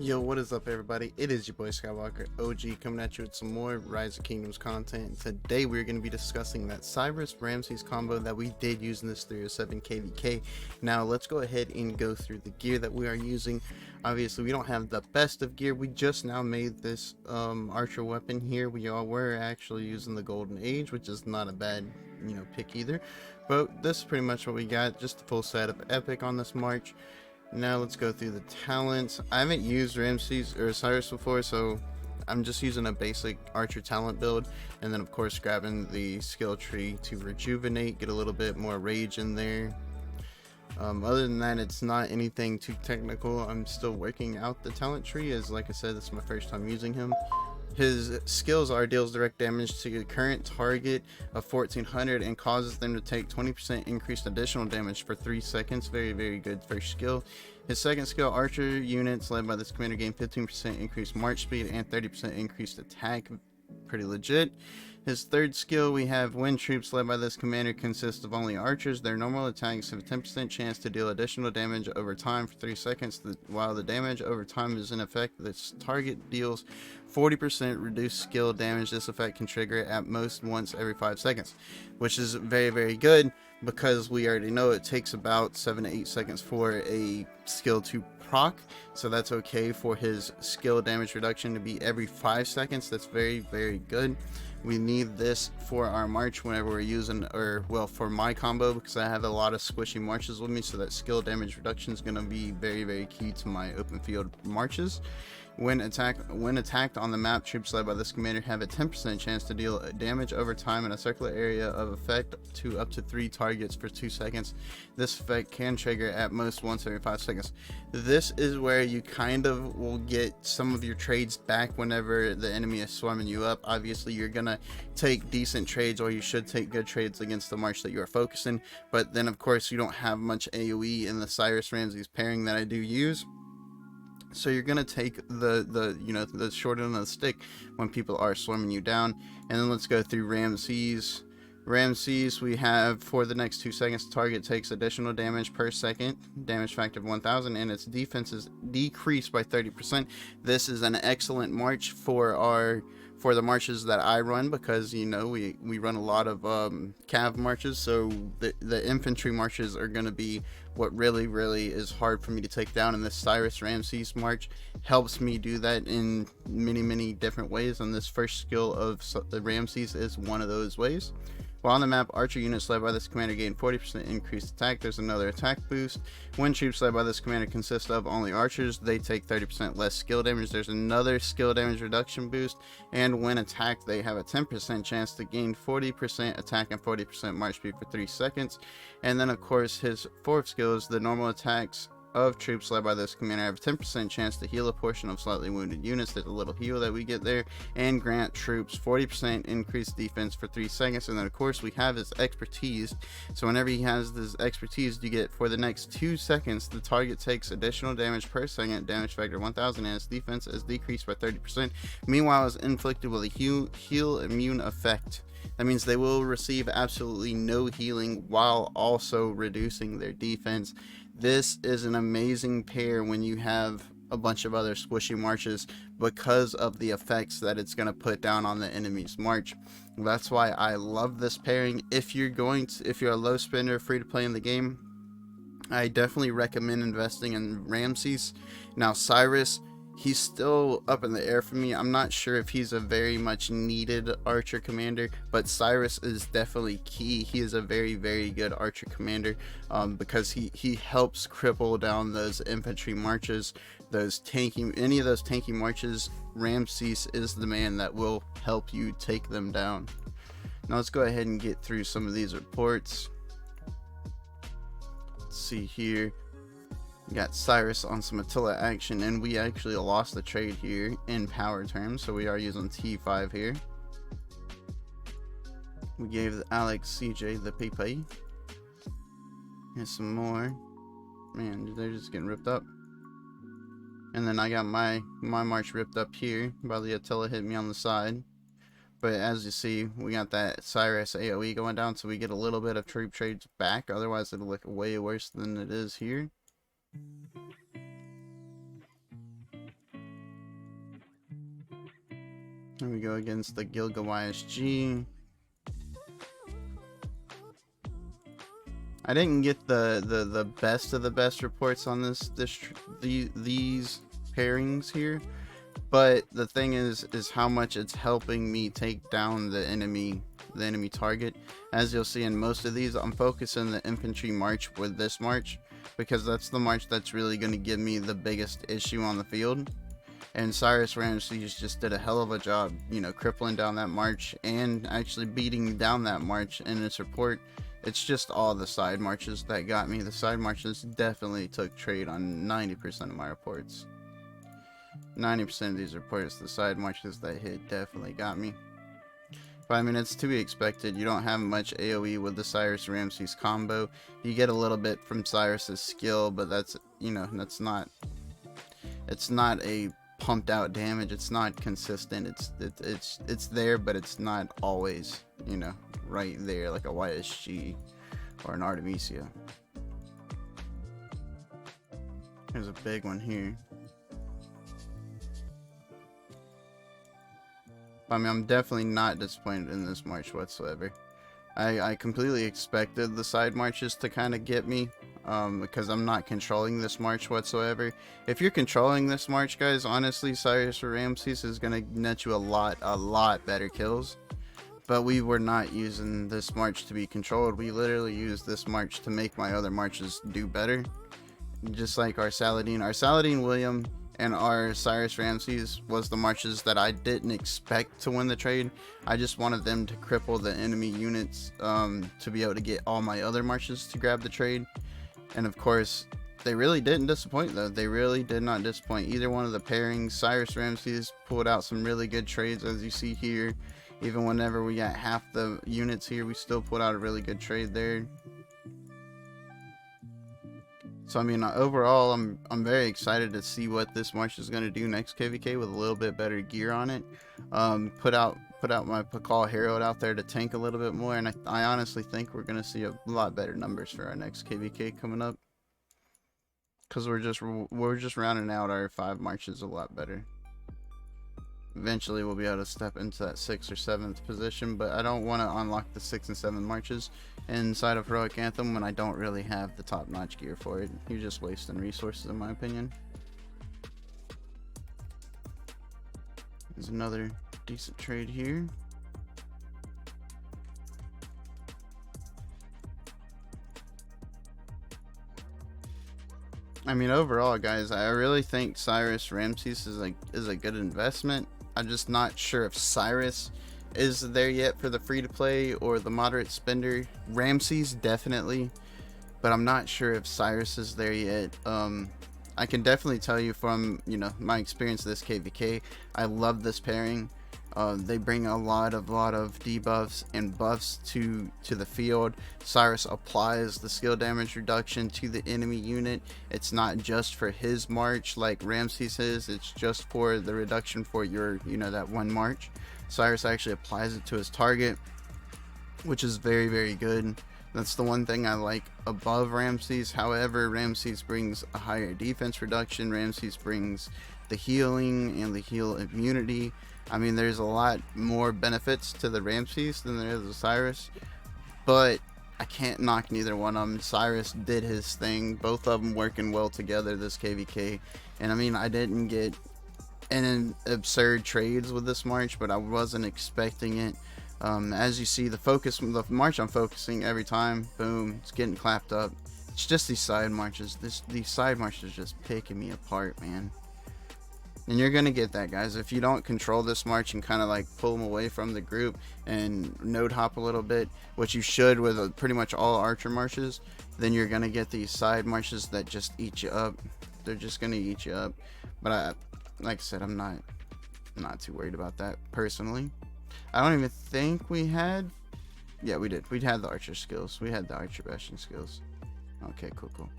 Yo, what is up, everybody? It is your boy Skywalker OG coming at you with some more Rise of Kingdoms content. Today we're going to be discussing that Cyrus Ramesses combo that we did use in this 307 KVK. Now let's go ahead and go through the gear that we are using. Obviously we don't have the best of gear. We just now made this archer weapon here. We all were actually using the Golden Age, which is not a bad pick either. But this is pretty much what we got. Just a full set of epic on this march. Now let's go through the talents. I haven't used Ramesses or Cyrus before, so I'm just using a basic archer talent build, and then of course grabbing the skill tree to rejuvenate, get a little bit more rage in there. Other than that, it's not anything too technical. I'm still working out the talent tree, as like I said, this is my first time using him. His skills are deals direct damage to your current target of 1400 and causes them to take 20% increased additional damage for 3 seconds. Very good first skill. His second skill, archer units led by this commander gain 15% increased march speed and 30% increased attack. Pretty legit. His third skill, we have when troops led by this commander consist of only archers, their normal attacks have a 10% chance to deal additional damage over time for 3 seconds. While the damage over time is in effect, this target deals 40% reduced skill damage. This effect can trigger at most once every 5 seconds, which is very good, because we already know it takes about 7 to 8 seconds for a skill to proc, so that's okay for his skill damage reduction to be every 5 seconds. That's very good. We need this for our march whenever we're using, or well, for my combo, because I have a lot of squishy marches with me, so that skill damage reduction is going to be very key to my open field marches. When attacked on the map, troops led by this commander have a 10% chance to deal damage over time in a circular area of effect to up to 3 targets for 2 seconds. This effect can trigger at most once every 5 seconds. This is where you kind of will get some of your trades back whenever the enemy is swarming you up. Obviously, you're gonna take decent trades, or you should take good trades against the march that you are focusing, but then of course you don't have much AoE in the Cyrus Ramesses pairing that I do use. So you're gonna take the short end of the stick when people are swarming you down. And then let's go through Ramesses. Ramesses, we have for the next 2 seconds, target takes additional damage per second, damage factor of 1000, and its defense is decreased by 30%. This is an excellent march for the marches that I run, because we run a lot of cav marches, so the infantry marches are going to be what really is hard for me to take down, and this Cyrus Ramesses march helps me do that in many different ways, and this first skill of the Ramesses is one of those ways. While on the map, archer units led by this commander gain 40% increased attack. There's another attack boost. When troops led by this commander consist of only archers, they take 30% less skill damage. There's another skill damage reduction boost. And when attacked, they have a 10% chance to gain 40% attack and 40% march speed for 3 seconds. And then of course his fourth skill is the normal attacks of troops led by this commander have a 10% chance to heal a portion of slightly wounded units. There's a little heal that we get there, and grant troops 40% increased defense for 3 seconds. And then of course we have his expertise, so whenever he has this expertise, you get for the next 2 seconds the target takes additional damage per second, damage factor 1000, and its defense is decreased by 30%. Meanwhile, is inflicted with a heal immune effect. That means they will receive absolutely no healing while also reducing their defense. This is an amazing pair when you have a bunch of other squishy marches, because of the effects that it's going to put down on the enemy's march. That's why I love this pairing. If you're a low spender, free to play in the game, I definitely recommend investing in Ramesses. Now Cyrus, he's still up in the air for me. I'm not sure if he's a very much needed archer commander, but Cyrus is definitely key. He is a very good archer commander, because he helps cripple down those infantry marches, any of those tanky marches. Ramesses is the man that will help you take them down. Now let's go ahead and get through some of these reports. Let's see here. We got Cyrus on some Attila action, and we actually lost the trade here in power terms, so we are using T5 here. We gave Alex CJ the PP. Here's some more. Man, they're just getting ripped up. And then I got my march ripped up here by the Attila hit me on the side. But as you see, we got that Cyrus AoE going down, so we get a little bit of troop trades back. Otherwise, it'll look way worse than it is here. Here we go against the Gilga YSG. I didn't get the best of the best reports on these pairings here, but the thing is how much it's helping me take down the enemy target. As you'll see in most of these, I'm focusing the infantry march with this march because that's the march that's really going to give me the biggest issue on the field. And Cyrus Ramesses just did a hell of a job, you know, crippling down that march and actually beating down that march in its report. It's just all the side marches that got me. The side marches definitely took trade on 90% of my reports. 90% of these reports, the side marches that hit definitely got me. But I mean, it's to be expected. You don't have much AoE with the Cyrus Ramesses combo. You get a little bit from Cyrus's skill, but that's, you know, it's not a pumped out damage. It's not consistent. It's there, but it's not always, you know, right there like a YSG or an Artemisia. There's a big one here. I mean, I'm definitely not disappointed in this march whatsoever. I completely expected the side marches to kind of get me, because I'm not controlling this march whatsoever. If you're controlling this march, guys, honestly, Cyrus Ramesses is going to net you a lot better kills. But we were not using this march to be controlled. We literally used this march to make my other marches do better. Just like our Saladin William and our Cyrus Ramesses was the marches that I didn't expect to win the trade. I just wanted them to cripple the enemy units to be able to get all my other marches to grab the trade. And of course, they really didn't disappoint though. They really did not disappoint. Either one of the pairings. Cyrus Ramesses pulled out some really good trades, as you see here. Even whenever we got half the units here, we still put out a really good trade there. So I mean, overall, I'm very excited to see what this march is going to do next KVK with a little bit better gear on it. Put out my Pakal Herald out there to tank a little bit more, and I honestly think we're going to see a lot better numbers for our next KVK coming up, because we're just rounding out our 5 marches a lot better. Eventually we'll be able to step into that 6th or 7th position, but I don't want to unlock the 6 and 7 marches inside of Heroic Anthem when I don't really have the top-notch gear for it. You're just wasting resources, in my opinion. There's another decent trade here. I mean, overall, guys, I really think Cyrus Ramesses is a good investment. I'm just not sure if Cyrus is there yet for the free-to-play or the moderate spender. Ramesses definitely, but I'm not sure if Cyrus is there yet. I can definitely tell you from, you know, my experience this KVK, I love this pairing. They bring a lot of debuffs and buffs to the field. Cyrus applies the skill damage reduction to the enemy unit. It's not just for his march like Ramesses is. It's just for the reduction for your, you know, that one march. Cyrus actually applies it to his target, which is very, very good. That's the one thing I like above Ramesses. However, Ramesses brings a higher defense reduction. Ramesses brings the healing and the heal immunity. I mean, there's a lot more benefits to the Ramesses than there is to Cyrus, but I can't knock neither one of them. Cyrus did his thing, both of them working well together this KVK. And I mean, I didn't get any absurd trades with this march, but I wasn't expecting it. As you see, the march I'm focusing every time, boom, it's getting clapped up. It's just these side marches. These side marches just picking me apart, man. And you're gonna get that, guys, if you don't control this march and kind of like pull them away from the group and node hop a little bit, which you should with pretty much all archer marches. Then you're gonna get these side marches that just eat you up. They're just gonna eat you up. But like I said, I'm not too worried about that personally. I don't even think we had. Yeah, we did. We'd had the archer skills. We had the archer bastion skills. Okay, cool.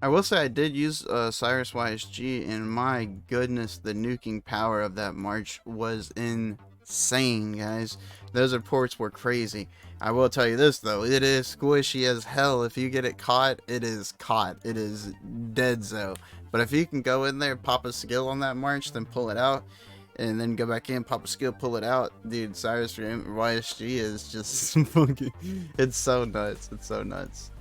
I will say I did use Cyrus YSG, and my goodness, the nuking power of that march was insane, guys. Those reports were crazy. I will tell you this, though. It is squishy as hell. If you get it caught, it is caught. It is dead-zo. But if he can go in there, pop a skill on that march, then pull it out, and then go back in, pop a skill, pull it out, dude, Cyrus YSG is just fucking, it's so nuts. It's so nuts.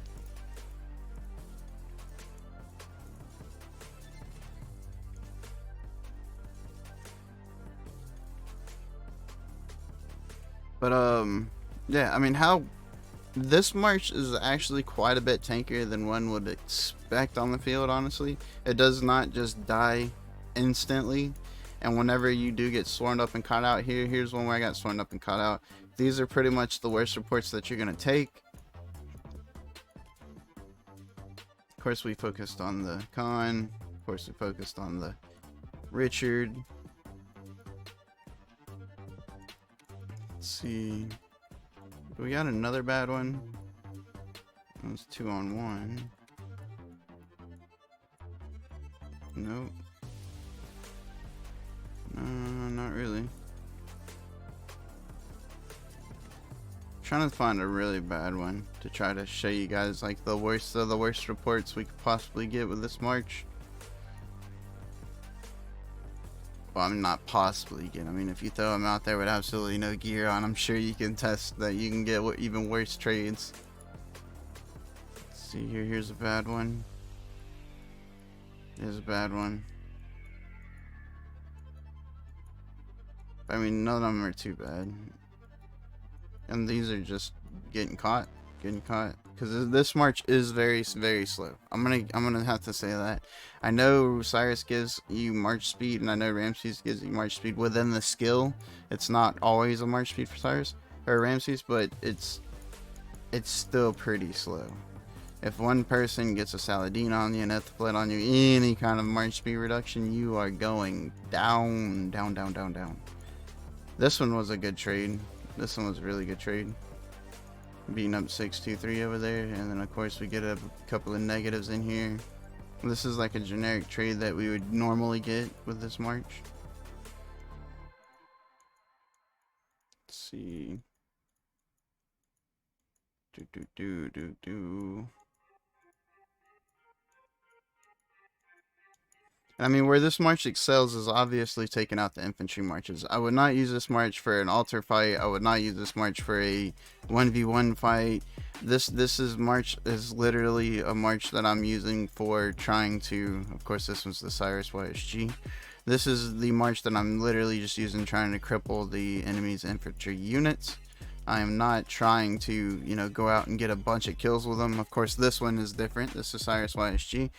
But yeah, I mean, how this march is actually quite a bit tankier than one would expect on the field, honestly. It does not just die instantly, and whenever you do get swarmed up and caught out, here's one where I got swarmed up and caught out. These are pretty much the worst reports that you're gonna take. Of course, we focused on the Khan. Of course, we focused on the Richard. Let's see. We got another bad one. It was 2-on-1. Nope. No, not really. Trying to find a really bad one to try to show you guys like the worst of the worst reports we could possibly get with this march. Well, I'm not possibly get. I mean, if you throw them out there with absolutely no gear on, I'm sure you can test that you can get even worse trades. Let's see here. Here's a bad one. Here's a bad one. I mean, none of them are too bad. And these are just getting caught. Because this march is very slow. I'm gonna have to say that. I know Cyrus gives you march speed, and I know Ramesses gives you march speed within the skill. It's not always a march speed for Cyrus or Ramesses, but it's still pretty slow. If one person gets a Saladin on you and Ethelfled on you, any kind of march speed reduction, you are going down. This one was a good trade. This one was a really good trade. Beating up 623 over there, and then of course we get a couple of negatives in here. This is like a generic trade that we would normally get with this march. Let's see. I mean, where this march excels is obviously taking out the infantry marches. I would not use this march for an altar fight. I would not use this march for a 1v1 fight. This march is literally a march that I'm using for trying to, of course this was the Cyrus YSG. This is the march that I'm literally just using trying to cripple the enemy's infantry units. I am not trying to, you know, go out and get a bunch of kills with them. Of course, this one is different. This is Cyrus YSG.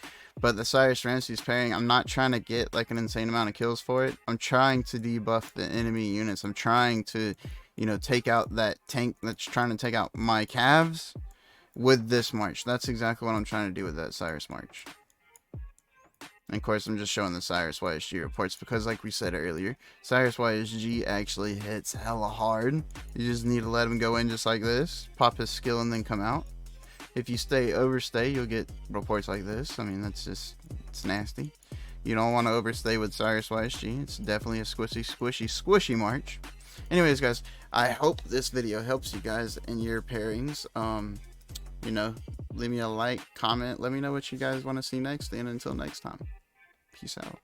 But the Cyrus Ramesses pairing, I'm not trying to get like an insane amount of kills for it. I'm trying to debuff the enemy units. I'm trying to, you know, take out that tank that's trying to take out my calves with this march. That's exactly what I'm trying to do with that Cyrus march. And of course, I'm just showing the Cyrus YSG reports because, like we said earlier, Cyrus YSG actually hits hella hard. You just need to let him go in just like this, pop his skill, and then come out. If you overstay, you'll get reports like this. I mean, that's just, it's nasty. You don't want to overstay with Cyrus YSG. It's definitely a squishy march. Anyways, guys, I hope this video helps you guys in your pairings. You know, leave me a like, comment, let me know what you guys want to see next, and until next time, peace out.